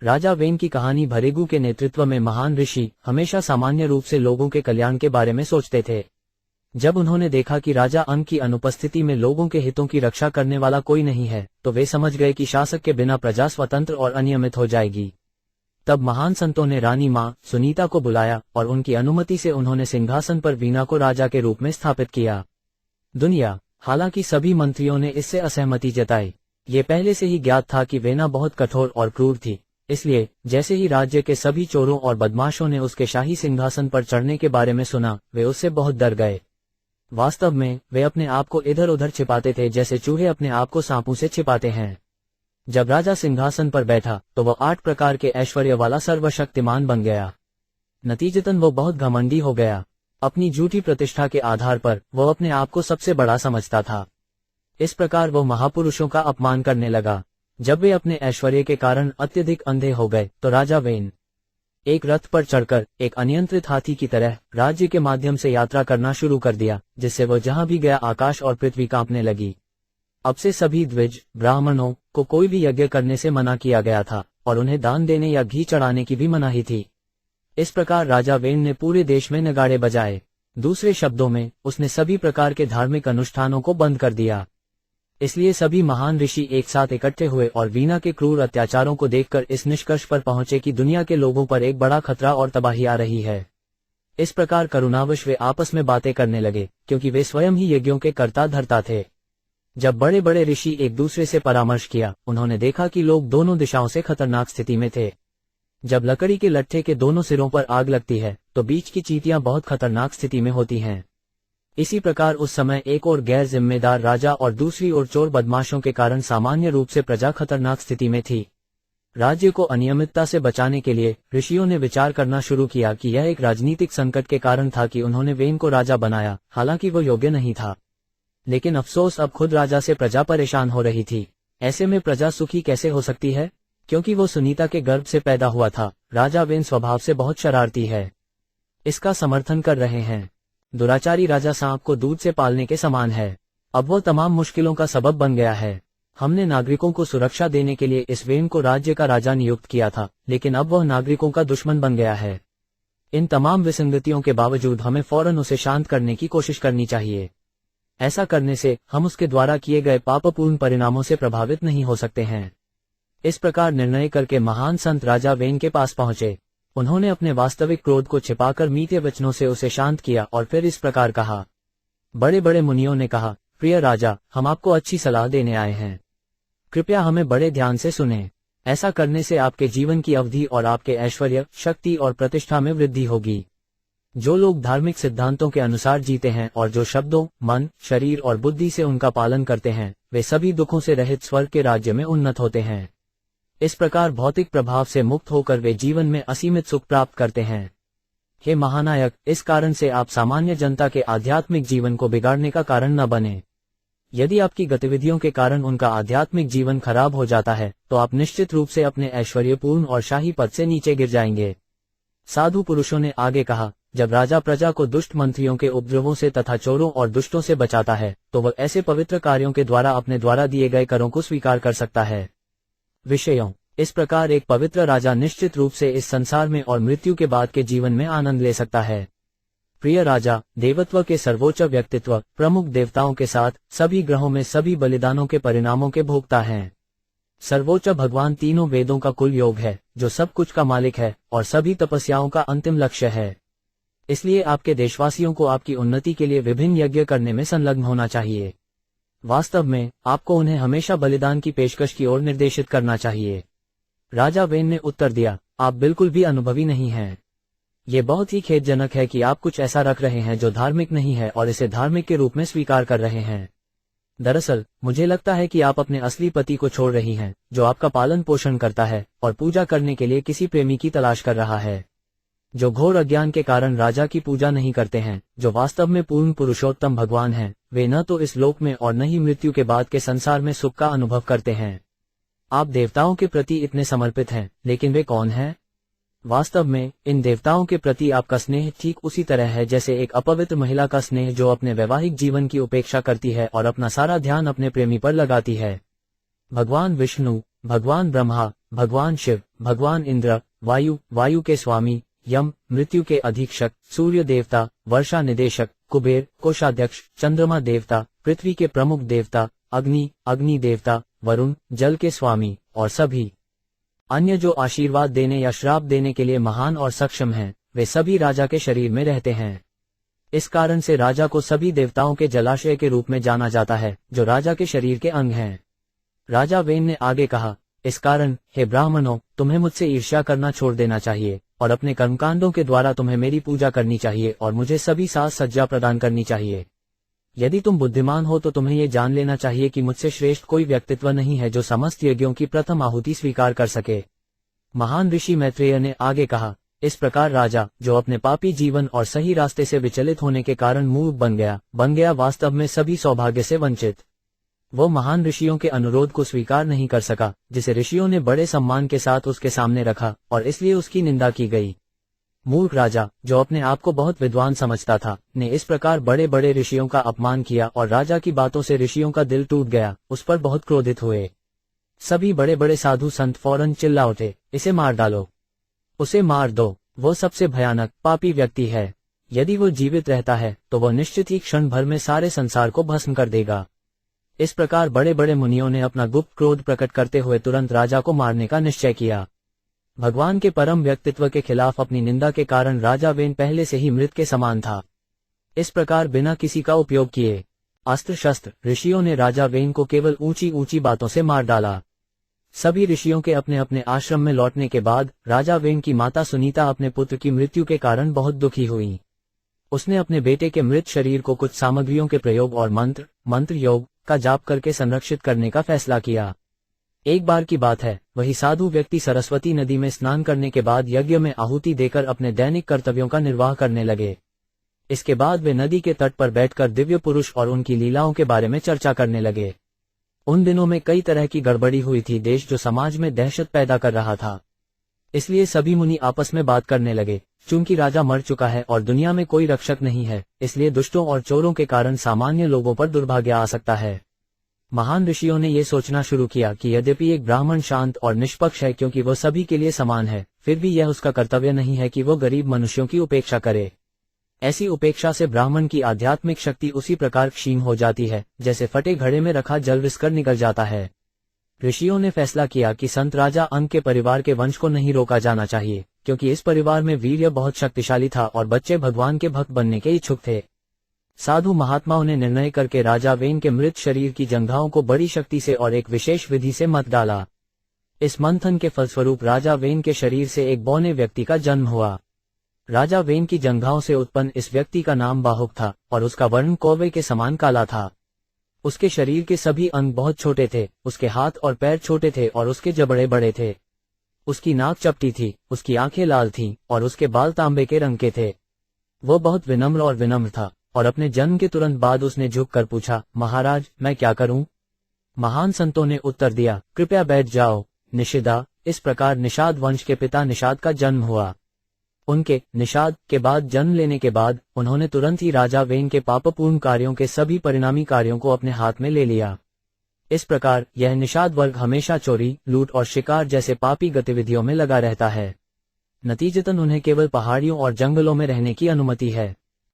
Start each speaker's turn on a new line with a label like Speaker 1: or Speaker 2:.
Speaker 1: राजा when की कहानी भरेगु के नेतृत्व में महान ऋषि हमेशा सामान्य रूप से लोगों के कल्याण के बारे में सोचते थे। जब उन्होंने देखा कि राजा अंग की अनुपस्थिति में लोगों के हितों की रक्षा करने वाला कोई नहीं है, तो वे समझ गए कि शासक के बिना प्रजा स्वतंत्र और अनियमित हो जाएगी। तब महान संतों ने रानी मां सुनीता को बुलाया और उनकी अनुमति से उन्होंने सिंहासन पर वीना को राजा के रूप में स्थापित किया। दुनिया, हालांकि सभी मंत्रियों ने इससे असहमति जताई। ये पहले से ही ज्ञात था कि वेना बहुत कठोर और क्रूर थी, इसलिए जैसे ही राज्य के सभी चोरों और बदमाशों ने उसके शाही सिंहासन पर चढ़ने के बारे में सुना, वे उससे बहुत डर गए। वास्तव में वे अपने आप को इधर उधर छिपाते थे, जैसे चूहे अपने आप को सांपों से छिपाते हैं। जब राजा सिंहासन पर बैठा तो वह 8 प्रकार के ऐश्वर्य वाला सर्वशक्तिमान बन गया। नतीजतन वो बहुत घमंडी हो गया। अपनी झूठी प्रतिष्ठा के आधार पर वो अपने आप को सबसे बड़ा समझता था। इस प्रकार वो महापुरुषों का अपमान करने लगा। जब वे अपने ऐश्वर्य के कारण अत्यधिक अंधे हो गए तो राजा वेन एक रथ पर चढ़कर एक अनियंत्रित हाथी की तरह राज्य के माध्यम से यात्रा करना शुरू कर दिया, जिससे वो जहां भी गया आकाश और पृथ्वी कांपने लगी। अब से सभी द्विज ब्राह्मणों को कोई भी यज्ञ करने से मना किया गया था और उन्हें दान देने या घी चढ़ाने की भी मनाही थी। इस प्रकार राजा वेन ने पूरे देश में नगाड़े बजाए। दूसरे शब्दों में, उसने सभी प्रकार के धार्मिक अनुष्ठानों को बंद कर दिया। इसलिए सभी महान ऋषि एक साथ इकट्ठे हुए और वीना के क्रूर अत्याचारों को देखकर इस निष्कर्ष पर पहुंचे कि दुनिया के लोगों पर एक बड़ा खतरा और तबाही आ रही है। इस प्रकार करुणावश वे आपस में बातें करने लगे, क्योंकि वे स्वयं ही यज्ञों के कर्ता धर्ता थे। जब बड़े बड़े ऋषि एक दूसरे से परामर्श किया, उन्होंने देखा कि लोग दोनों दिशाओं से खतरनाक स्थिति में थे। जब लकड़ी के लट्ठे के दोनों सिरों पर आग लगती है तो बीच की चींटियां बहुत खतरनाक स्थिति में होती हैं। इसी प्रकार उस समय एक और गैर जिम्मेदार राजा और दूसरी ओर चोर बदमाशों के कारण सामान्य रूप से प्रजा खतरनाक स्थिति में थी। राज्य को अनियमितता से बचाने के लिए ऋषियों ने विचार करना शुरू किया कि यह एक राजनीतिक संकट के कारण था कि उन्होंने वेन को राजा बनाया, हालांकि वो योग्य नहीं था। लेकिन अफसोस, अब खुद राजा से प्रजा परेशान हो रही थी। ऐसे में प्रजा सुखी कैसे हो सकती है, क्योंकि वो सुनीता के गर्भ से पैदा हुआ था। राजा वेन स्वभाव से बहुत शरारती है। इसका समर्थन कर रहे हैं। दुराचारी राजा सांप को दूध से पालने के समान है। अब वो तमाम मुश्किलों का सबब बन गया है। हमने नागरिकों को सुरक्षा देने के लिए इस वेन को राज्य का राजा नियुक्त किया था, लेकिन अब वह नागरिकों का दुश्मन बन गया है। इन तमाम विसंगतियों के बावजूद हमें फौरन उसे शांत करने की कोशिश करनी चाहिए। ऐसा करने से हम उसके द्वारा किए गए पापपूर्ण परिणामों से प्रभावित नहीं हो सकते हैं। इस प्रकार निर्णय करके महान संत राजा वेन के पास पहुंचे। उन्होंने अपने वास्तविक क्रोध को छिपाकर मीठे वचनों से उसे शांत किया और फिर इस प्रकार कहा। बड़े बड़े मुनियों ने कहा, प्रिय राजा, हम आपको अच्छी सलाह देने आए हैं। कृपया हमें बड़े ध्यान से सुनें। ऐसा करने से आपके जीवन की अवधि और आपके ऐश्वर्य, शक्ति और प्रतिष्ठा में वृद्धि होगी। जो लोग धार्मिक सिद्धांतों के अनुसार जीते हैं और जो शब्दों, मन, शरीर और बुद्धि से उनका पालन करते हैं, वे सभी दुखों से रहित स्वर्ग के राज्य में उन्नत होते हैं। इस प्रकार भौतिक प्रभाव से मुक्त होकर वे जीवन में असीमित सुख प्राप्त करते हैं। हे महानायक, इस कारण से आप सामान्य जनता के आध्यात्मिक जीवन को बिगाड़ने का कारण न बने। यदि आपकी गतिविधियों के कारण उनका आध्यात्मिक जीवन खराब हो जाता है तो आप निश्चित रूप से अपने ऐश्वर्यपूर्ण और शाही पद से नीचे गिर जाएंगे। साधु पुरुषों ने आगे कहा, जब राजा प्रजा को दुष्ट मंत्रियों के उपद्रवों से तथा चोरों और दुष्टों से बचाता है तो वह ऐसे पवित्र कार्यों के द्वारा अपने द्वारा दिए गए करों को स्वीकार कर सकता है। विषयों, इस प्रकार एक पवित्र राजा निश्चित रूप से इस संसार में और मृत्यु के बाद के जीवन में आनंद ले सकता है। प्रिय राजा, देवत्व के सर्वोच्च व्यक्तित्व प्रमुख देवताओं के साथ सभी ग्रहों में सभी बलिदानों के परिणामों के भोक्ता हैं। सर्वोच्च भगवान तीनों वेदों का कुल योग है, जो सब कुछ का मालिक है और सभी तपस्याओं का अंतिम लक्ष्य है। इसलिए आपके देशवासियों को आपकी उन्नति के लिए विभिन्न यज्ञ करने में संलग्न होना चाहिए। वास्तव में आपको उन्हें हमेशा बलिदान की पेशकश की ओर निर्देशित करना चाहिए। राजा वेन ने उत्तर दिया, आप बिल्कुल भी अनुभवी नहीं हैं। ये बहुत ही खेदजनक है कि आप कुछ ऐसा रख रहे हैं जो धार्मिक नहीं है और इसे धार्मिक के रूप में स्वीकार कर रहे हैं। दरअसल मुझे लगता है कि आप अपने असली पति को छोड़ रही हैं, जो आपका पालन पोषण करता है और पूजा करने के लिए किसी प्रेमी की तलाश कर रहा है। जो घोर अज्ञान के कारण राजा की पूजा नहीं करते हैं, जो वास्तव में पूर्ण पुरुषोत्तम भगवान हैं, वे न तो इस लोक में और न ही मृत्यु के बाद के संसार में सुख का अनुभव करते हैं। आप देवताओं के प्रति इतने समर्पित हैं, लेकिन वे कौन हैं? वास्तव में इन देवताओं के प्रति आपका स्नेह ठीक उसी तरह है जैसे एक अपवित्र महिला का स्नेह जो अपने वैवाहिक जीवन की उपेक्षा करती है और अपना सारा ध्यान अपने प्रेमी पर लगाती है। भगवान विष्णु, भगवान ब्रह्मा, भगवान शिव, भगवान इंद्र, वायु, वायु के स्वामी, यम, मृत्यु के अधीक्षक, सूर्य देवता, वर्षा निदेशक, कुबेर, कोषाध्यक्ष, चंद्रमा देवता, पृथ्वी के प्रमुख देवता, अग्नि, अग्नि देवता, वरुण, जल के स्वामी, और सभी अन्य जो आशीर्वाद देने या श्राप देने के लिए महान और सक्षम हैं, वे सभी राजा के शरीर में रहते हैं। इस कारण से राजा को सभी देवताओं के जलाशय के रूप में जाना जाता है, जो राजा के शरीर के अंग हैं। राजा वेन ने आगे कहा, इस कारण हे ब्राह्मणों, तुम्हें मुझसे ईर्ष्या करना छोड़ देना चाहिए और अपने कर्मकांडों के द्वारा तुम्हें मेरी पूजा करनी चाहिए और मुझे सभी साज सज्जा प्रदान करनी चाहिए। यदि तुम बुद्धिमान हो तो तुम्हें ये जान लेना चाहिए कि मुझसे श्रेष्ठ कोई व्यक्तित्व नहीं है जो समस्त यज्ञों की प्रथम आहुति स्वीकार कर सके। महान ऋषि मैत्रेय ने आगे कहा, इस प्रकार राजा, जो अपने पापी जीवन और सही रास्ते से विचलित होने के कारण मूर्ख बन गया वास्तव में सभी सौभाग्य से वंचित। वो महान ऋषियों के अनुरोध को स्वीकार नहीं कर सका, जिसे ऋषियों ने बड़े सम्मान के साथ उसके सामने रखा, और इसलिए उसकी निंदा की गई। मूर्ख राजा, जो अपने आप को बहुत विद्वान समझता था, ने इस प्रकार बड़े बड़े ऋषियों का अपमान किया और राजा की बातों से ऋषियों का दिल टूट गया, उस पर बहुत क्रोधित हुए। सभी बड़े बड़े साधु संत फौरन चिल्ला उठे, इसे मार डालो, उसे मार दो, वो सबसे भयानक पापी व्यक्ति है। यदि वो जीवित रहता है तो वह निश्चित ही क्षण भर में सारे संसार को भस्म कर देगा। इस प्रकार बड़े बड़े मुनियों ने अपना गुप्त क्रोध प्रकट करते हुए तुरंत राजा को मारने का निश्चय किया। भगवान के परम व्यक्तित्व के खिलाफ अपनी निंदा के कारण राजा वेन पहले से ही मृत के समान था। इस प्रकार बिना किसी का उपयोग किए अस्त्र शस्त्र ऋषियों ने राजा वेन को केवल ऊंची ऊंची बातों से मार डाला। सभी ऋषियों के अपने अपने आश्रम में लौटने के बाद राजा वेन की माता सुनीता अपने पुत्र की मृत्यु के कारण बहुत दुखी हुई। उसने अपने बेटे के मृत शरीर को कुछ सामग्रियों के प्रयोग और मंत्र योग का जाप करके संरक्षित करने का फैसला किया। एक बार की बात है, वही साधु व्यक्ति सरस्वती नदी में स्नान करने के बाद यज्ञ में आहुति देकर अपने दैनिक कर्तव्यों का निर्वाह करने लगे। इसके बाद वे नदी के तट पर बैठकर दिव्य पुरुष और उनकी लीलाओं के बारे में चर्चा करने लगे। उन दिनों में कई तरह की गड़बड़ी हुई थी, देश जो समाज में दहशत पैदा कर रहा था। इसलिए सभी मुनि आपस में बात करने लगे, चूंकि राजा मर चुका है और दुनिया में कोई रक्षक नहीं है, इसलिए दुष्टों और चोरों के कारण सामान्य लोगों पर दुर्भाग्य आ सकता है। महान ऋषियों ने ये सोचना शुरू किया कि यद्यपि एक ब्राह्मण शांत और निष्पक्ष है क्योंकि वह सभी के लिए समान है, फिर भी यह उसका कर्तव्य नहीं है कि वो गरीब मनुष्यों की उपेक्षा करे। ऐसी उपेक्षा से ब्राह्मण की आध्यात्मिक शक्ति उसी प्रकार क्षीण हो जाती है जैसे फटे घड़े में रखा जल रिसकर निकल जाता है। ऋषियों ने फैसला किया कि संत राजा अंक के परिवार के वंश को नहीं रोका जाना चाहिए, क्योंकि इस परिवार में वीर्य बहुत शक्तिशाली था और बच्चे भगवान के भक्त बनने के इच्छुक थे। साधु महात्माओं ने निर्णय करके राजा वेन के मृत शरीर की जंघाओं को बड़ी शक्ति से और एक विशेष विधि से मत डाला। इस मंथन के फलस्वरूप राजा वेन के शरीर से एक बौने व्यक्ति का जन्म हुआ। राजा वेन की जंघाओं से उत्पन्न इस व्यक्ति का नाम बाहुक था और उसका वर्ण कौवे के समान काला था। उसके शरीर के सभी अंग बहुत छोटे थे, उसके हाथ और पैर छोटे थे और उसके जबड़े बड़े थे। उसकी नाक चपटी थी, उसकी आंखें लाल थीं और उसके बाल तांबे के रंग के थे। वो बहुत विनम्र था और अपने जन्म के तुरंत बाद उसने झुककर पूछा, महाराज, मैं क्या करूं? महान संतों ने उत्तर दिया, कृपया बैठ जाओ, निषिदा। इस प्रकार निषाद वंश के पिता निषाद का जन्म हुआ। उनके निषाद के बाद जन्म लेने के बाद उन्होंने तुरंत ही राजा वेन के पापपूर्ण कार्यों के सभी परिणामी कार्यों को अपने हाथ में ले लिया। इस प्रकार यह निषाद वर्ग हमेशा चोरी, लूट और शिकार जैसे पापी गतिविधियों में लगा रहता है। नतीजतन उन्हें केवल पहाड़ियों और जंगलों में रहने की अनुमति है।